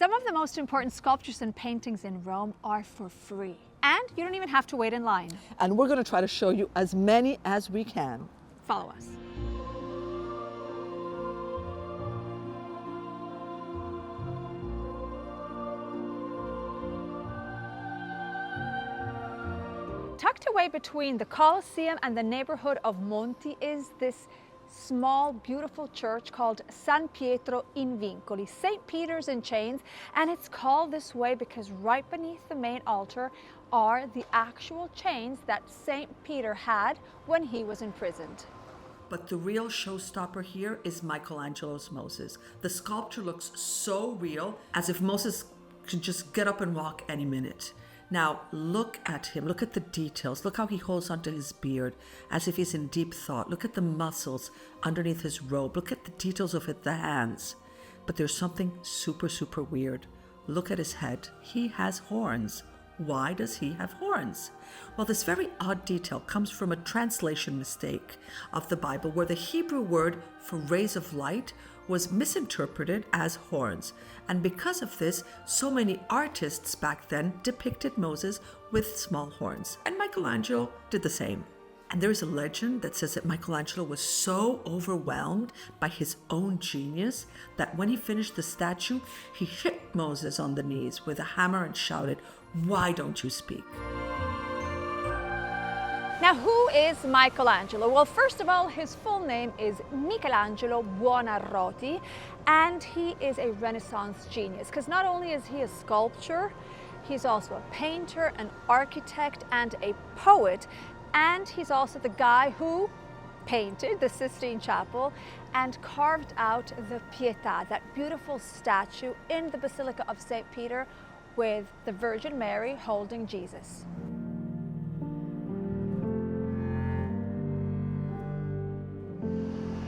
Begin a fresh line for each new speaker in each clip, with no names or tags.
Some of the most important sculptures and paintings in Rome are for free. And you don't even have to wait in line.
And we're going to try to show you as many as we can.
Follow us. Tucked away between the Colosseum and the neighborhood of Monti is this small, beautiful church called San Pietro in Vincoli, St. Peter's in chains, and it's called this way because right beneath the main altar are the actual chains that St. Peter had when he was imprisoned.
But the real showstopper here is Michelangelo's Moses. The sculpture looks so real, as if Moses could just get up and walk any minute. Now, look at him. Look at the details. Look how he holds onto his beard as if he's in deep thought. Look at the muscles underneath his robe. Look at the details of the hands. But there's something super, super weird. Look at his head. He has horns. Why does he have horns? Well, this very odd detail comes from a translation mistake of the Bible where the Hebrew word for rays of light was misinterpreted as horns. And because of this, so many artists back then depicted Moses with small horns. And Michelangelo did the same. And there is a legend that says that Michelangelo was so overwhelmed by his own genius that when he finished the statue, he hit Moses on the knees with a hammer and shouted, "Why don't you speak?"
Now, who is Michelangelo? Well, first of all, his full name is Michelangelo Buonarroti, and he is a Renaissance genius because not only is he a sculptor, he's also a painter, an architect, and a poet, and he's also the guy who painted the Sistine Chapel and carved out the Pietà, that beautiful statue in the Basilica of St. Peter with the Virgin Mary holding Jesus.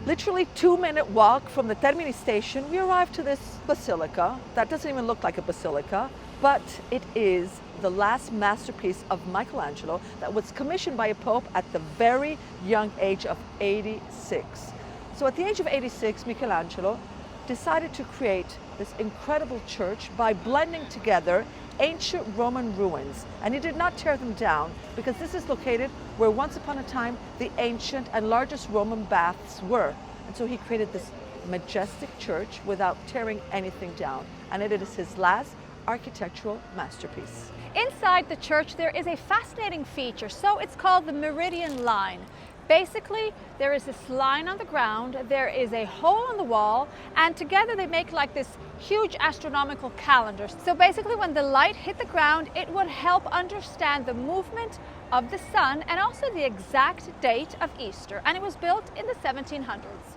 Literally 2-minute walk from the Termini station, we arrived to this basilica. That doesn't even look like a basilica, but it is the last masterpiece of Michelangelo that was commissioned by a pope at the very young age of 86. So at the age of 86, Michelangelo decided to create this incredible church by blending together ancient Roman ruins. And he did not tear them down because this is located where once upon a time the ancient and largest Roman baths were. And so he created this majestic church without tearing anything down. And it is his last architectural masterpiece.
Inside the church there is a fascinating feature, so it's called the Meridian Line. Basically, there is this line on the ground, there is a hole in the wall, and together they make like this huge astronomical calendar. So basically when the light hit the ground, it would help understand the movement of the sun and also the exact date of Easter. And it was built in the 1700s.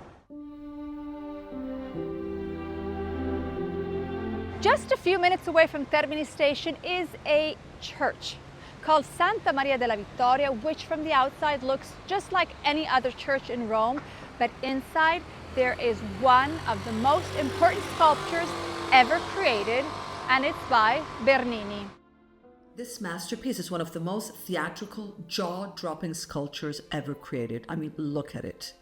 Just a few minutes away from Termini station is a church called Santa Maria della Vittoria, which from the outside looks just like any other church in Rome, but inside there is one of the most important sculptures ever created, and it's by Bernini.
This masterpiece is one of the most theatrical, jaw-dropping sculptures ever created. I mean, look at it.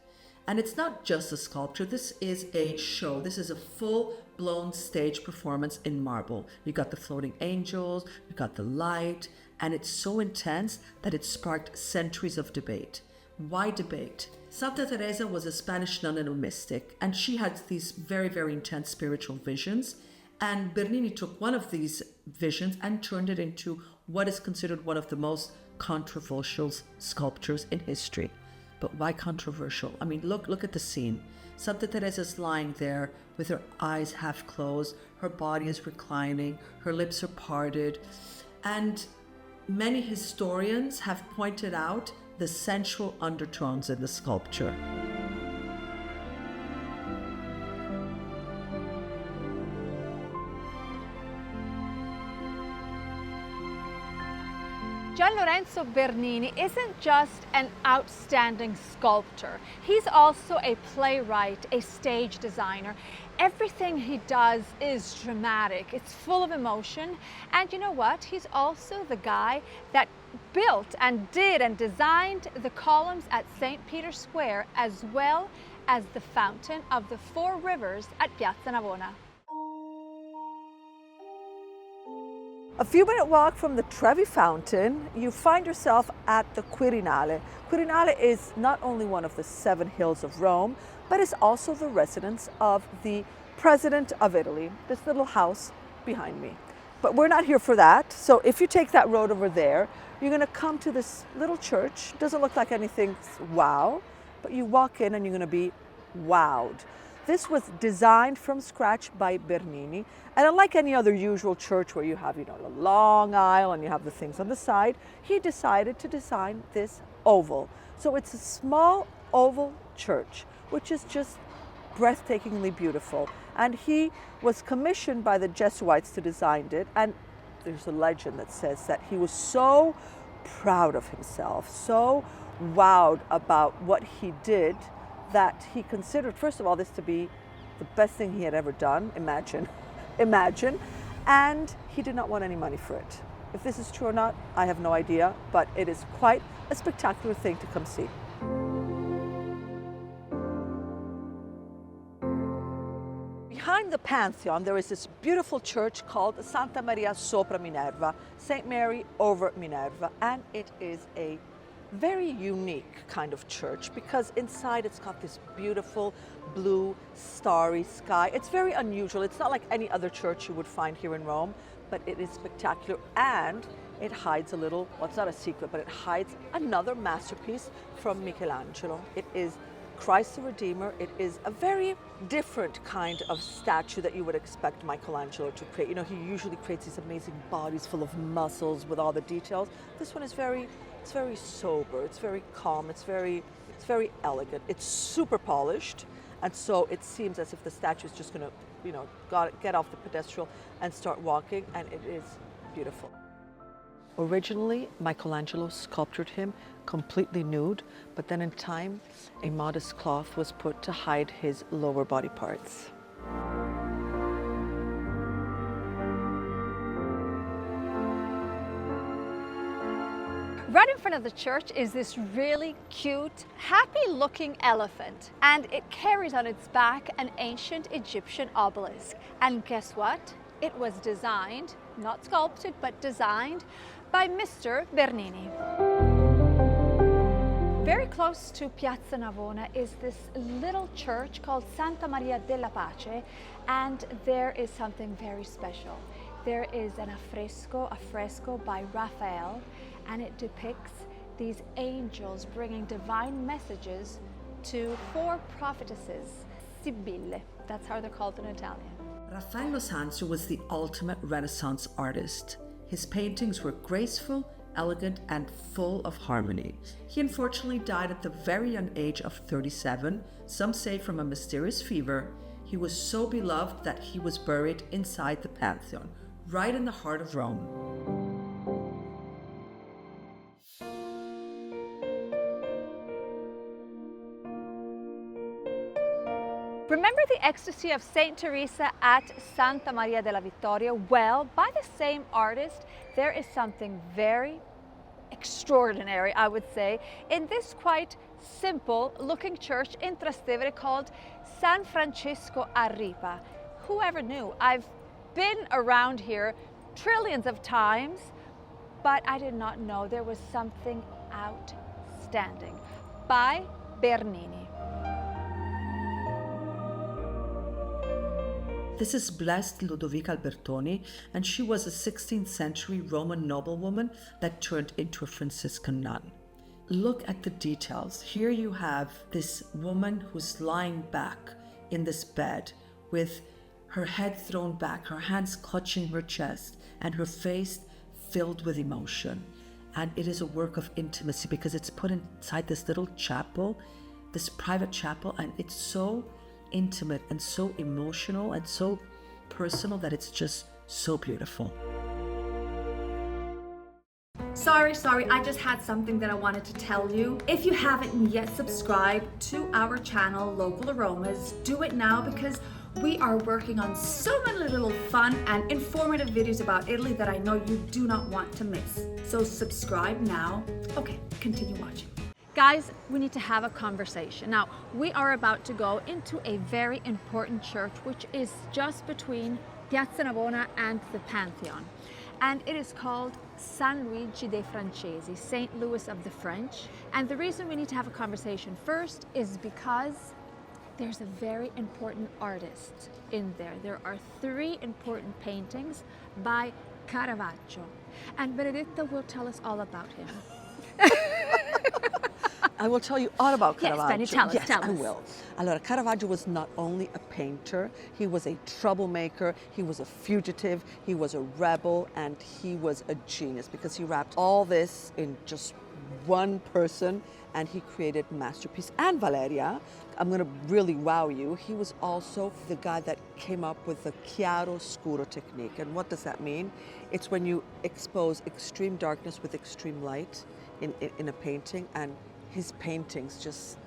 And it's not just a sculpture, this is a show. This is a full-blown stage performance in marble. You got the floating angels, you got the light, and it's so intense that it sparked centuries of debate. Why debate? Santa Teresa was a Spanish nun and a mystic, and she had these very, very intense spiritual visions. And Bernini took one of these visions and turned it into what is considered one of the most controversial sculptures in history. But why controversial? I mean, look at the scene. Santa Teresa's lying there with her eyes half closed, her body is reclining, her lips are parted, and many historians have pointed out the sensual undertones in the sculpture.
Gian Lorenzo Bernini isn't just an outstanding sculptor. He's also a playwright, a stage designer. Everything he does is dramatic. It's full of emotion. And you know what? He's also the guy that built and did and designed the columns at St. Peter's Square, as well as the fountain of the Four Rivers at Piazza Navona.
A few-minute walk from the Trevi Fountain, you find yourself at the Quirinale. Quirinale is not only one of the 7 hills of Rome, but is also the residence of the President of Italy, this little house behind me. But we're not here for that. So if you take that road over there, you're going to come to this little church. Doesn't look like anything wow, but you walk in and you're going to be wowed. This was designed from scratch by Bernini. And unlike any other usual church where you have, a long aisle and you have the things on the side, he decided to design this oval. So it's a small oval church, which is just breathtakingly beautiful. And he was commissioned by the Jesuits to design it. And there's a legend that says that he was so proud of himself, so wowed about what he did, that he considered, first of all, this to be the best thing he had ever done. Imagine. And he did not want any money for it. If this is true or not, I have no idea, but it is quite a spectacular thing to come see. Behind the Pantheon, there is this beautiful church called Santa Maria sopra Minerva, St. Mary over Minerva, and it is a very unique kind of church because inside it's got this beautiful blue starry sky. It's very unusual. It's not like any other church you would find here in Rome, but it is spectacular, and it hides a little, well, it's not a secret, but it hides another masterpiece from Michelangelo. It is Christ the Redeemer. It is a very different kind of statue that you would expect Michelangelo to create. He usually creates these amazing bodies full of muscles with all the details. This one is very sober, it's very calm, it's very elegant. It's super polished, and so it seems as if the statue is just going to, get off the pedestal and start walking, and it is beautiful. Originally, Michelangelo sculptured him completely nude, but then in time, a modest cloth was put to hide his lower body parts.
Right in front of the church is this really cute, happy-looking elephant, and it carries on its back an ancient Egyptian obelisk. And guess what? It was designed, not sculpted, but designed by Mr. Bernini. Very close to Piazza Navona is this little church called Santa Maria della Pace, and there is something very special. There is a fresco by Raphael, and it depicts these angels bringing divine messages to 4 prophetesses, Sibille. That's how they're called in Italian.
Raffaello Sanzio was the ultimate Renaissance artist. His paintings were graceful, elegant, and full of harmony. He unfortunately died at the very young age of 37, some say from a mysterious fever. He was so beloved that he was buried inside the Pantheon, right in the heart of Rome.
Remember the Ecstasy of Saint Teresa at Santa Maria della Vittoria? Well, by the same artist, there is something very extraordinary, I would say, in this quite simple looking church in Trastevere called San Francesco a Ripa. Whoever knew? I've been around here trillions of times, but I did not know there was something outstanding. By Bernini.
This is Blessed Ludovica Albertoni, and she was a 16th century Roman noblewoman that turned into a Franciscan nun. Look at the details. Here you have this woman who's lying back in this bed with her head thrown back, her hands clutching her chest, and her face filled with emotion. And it is a work of intimacy because it's put inside this little chapel, this private chapel, and it's so intimate and so emotional and so personal that it's just so beautiful.
Sorry, I just had something that I wanted to tell you. If you haven't yet subscribed to our channel, Local Aromas, do it now because we are working on so many little fun and informative videos about Italy that I know you do not want to miss. So subscribe now. Okay, continue watching. Guys, we need to have a conversation. Now, we are about to go into a very important church, which is just between Piazza Navona and the Pantheon. and it is called San Luigi dei Francesi, St. Louis of the French. And the reason we need to have a conversation first is because there's a very important artist in there. There are 3 important paintings by Caravaggio, and Benedetta will tell us all about him.
I will tell you all about Caravaggio.
Yes, Benny, tell us.
I will. Allora, Caravaggio was not only a painter, he was a troublemaker, he was a fugitive, he was a rebel, and he was a genius because he wrapped all this in just one person, and he created masterpiece. And Valeria, I'm going to really wow you, he was also the guy that came up with the chiaro scuro technique. And what does that mean? It's when you expose extreme darkness with extreme light in a painting, and his paintings just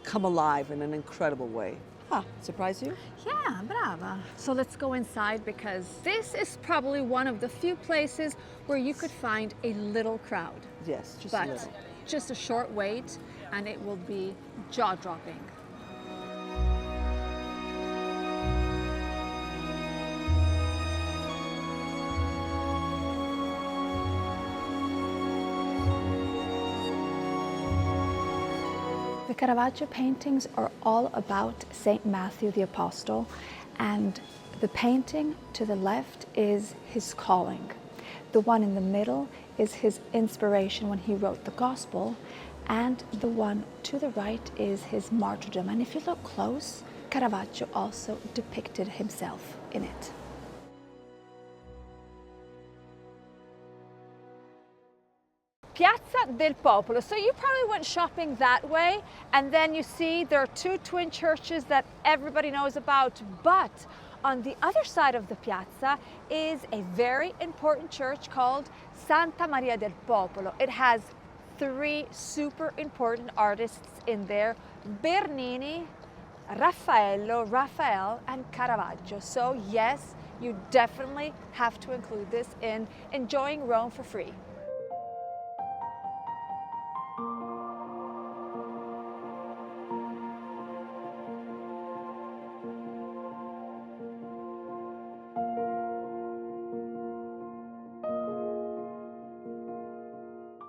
come alive in an incredible way. Huh, surprise you?
Yeah, brava. So let's go inside, because this is probably one of the few places where you could find a little crowd.
Yes, just
But
a little.
just a short wait and it will be jaw-dropping. The Caravaggio paintings are all about Saint Matthew the Apostle, and the painting to the left is his calling. The one in the middle is his inspiration when he wrote the Gospel, and the one to the right is his martyrdom. And if you look close, Caravaggio also depicted himself in it. Piazza del Popolo. So you probably went shopping that way, and then you see there are 2 twin churches that everybody knows about, but on the other side of the piazza is a very important church called Santa Maria del Popolo. It has 3 super important artists in there: Bernini, Raphael, and Caravaggio. So yes, you definitely have to include this in enjoying Rome for free.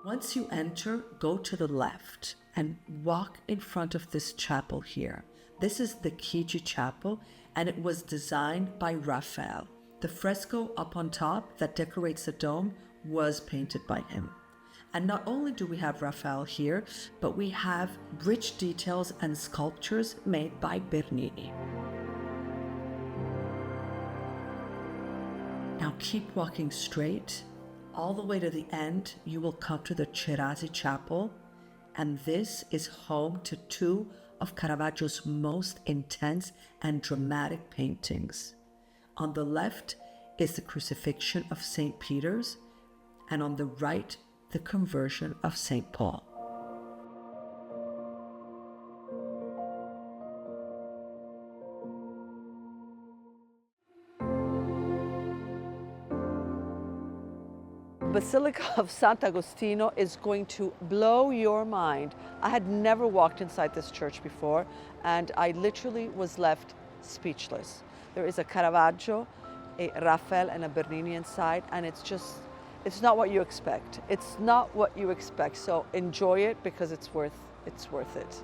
Once you enter, go to the left and walk in front of this chapel here. This is the Chigi Chapel, and it was designed by Raphael. The fresco up on top that decorates the dome was painted by him. And not only do we have Raphael here, but we have rich details and sculptures made by Bernini. Now keep walking straight. All the way to the end, you will come to the Cerasi Chapel, and this is home to 2 of Caravaggio's most intense and dramatic paintings. On the left is the Crucifixion of St. Peter's, and on the right, the Conversion of St. Paul.
Basilica of Sant'Agostino is going to blow your mind. I had never walked inside this church before, and I literally was left speechless. There is a Caravaggio, a Raphael, and a Bernini inside, and it's not what you expect. It's not what you expect, so enjoy it because it's worth it.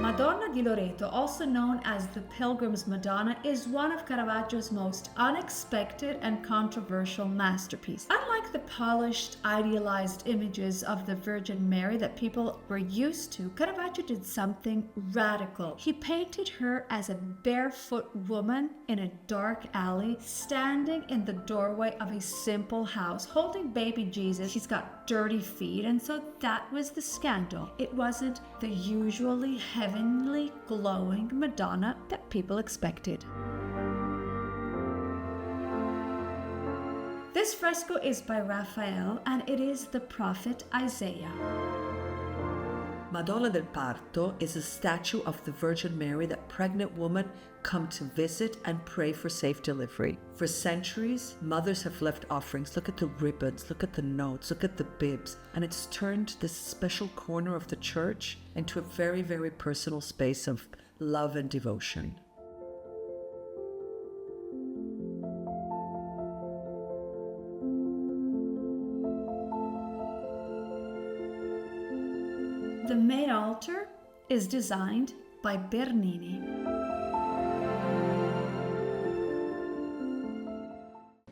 Madonna di Loreto, also known as the Pilgrim's Madonna, is one of Caravaggio's most unexpected and controversial masterpieces. Unlike the polished, idealized images of the Virgin Mary that people were used to, Caravaggio did something radical. He painted her as a barefoot woman in a dark alley, standing in the doorway of a simple house, holding baby Jesus. He's got dirty feet, and so that was the scandal. It wasn't the usually heavenly, glowing Madonna that people expected. This fresco is by Raphael, and it is the prophet Isaiah.
Madonna del Parto is a statue of the Virgin Mary that pregnant women come to visit and pray for safe delivery. For centuries, mothers have left offerings. Look at the ribbons, look at the notes, look at the bibs. And it's turned this special corner of the church into a very, very personal space of love and devotion.
The main altar is designed by Bernini.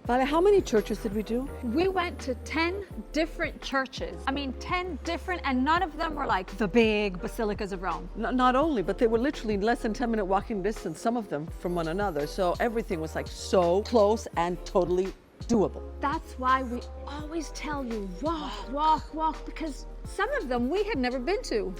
Vale, how many churches did we do?
We went to 10 different churches. I mean, 10 different, and none of them were like the big basilicas of Rome.
Not only, but they were literally less than 10-minute walking distance, some of them from one another. So everything was like so close and totally doable.
That's why we always tell you, walk, walk, walk, because some of them we had never been to.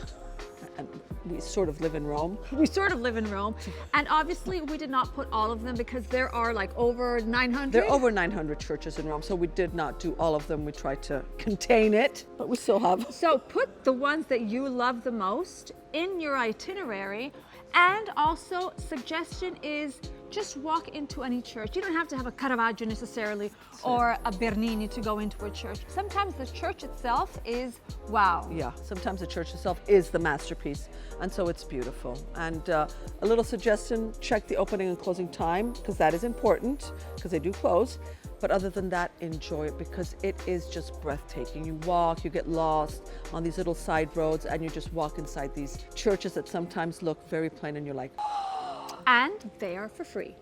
And we sort of live in Rome.
We sort of live in Rome. And obviously we did not put all of them because there are like over 900.
There are over 900 churches in Rome, so we did not do all of them. We tried to contain it, but we still have.
So put the ones that you love the most in your itinerary. And also, suggestion is just walk into any church. You don't have to have a Caravaggio necessarily or a Bernini to go into a church. Sometimes the church itself is wow.
Yeah, sometimes the church itself is the masterpiece, and so it's beautiful. And a little suggestion, check the opening and closing time, because that is important, because they do close. But other than that, enjoy it, because it is just breathtaking. You walk, you get lost on these little side roads, and you just walk inside these churches that sometimes look very plain, and you're like,
And they are for free.